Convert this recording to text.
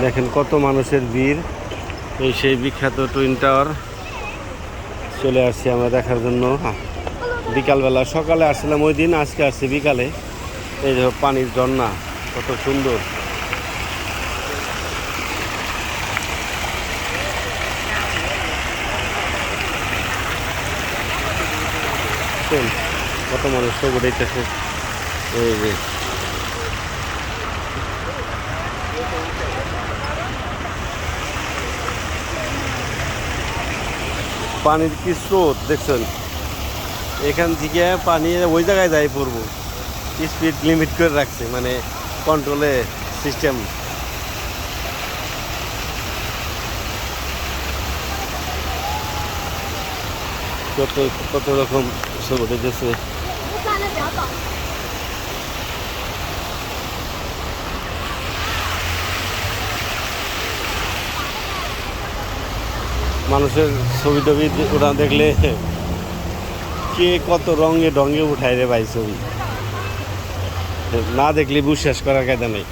দেখেন কত মানুষের ভিড়। এই সেই বিখ্যাত টুইন টাওয়ার চলে আসছি আমরা দেখার জন্য। বিকালবেলা, সকালে আসছিলাম ওই দিন, আজকে আসছি বিকালে। এই যে পানির ঝর্ণা কত সুন্দর। কত মানুষ সব উঠাইতেছে। এই যে পানির কি স্রোত দেখছেন, এখান থেকে পানি ওই জায়গায় যাই পড়বো। স্পিড লিমিট করে রাখছে, মানে কন্ট্রোলে সিস্টেম। কত কত রকম সব উঠেছে। মানুষের ছবি টবি ওরা দেখলে কে কত রঙে ঢঙ্গে উঠায় রে ভাই ছবি, না দেখলে বিশ্বাস করার কায়দা নেই।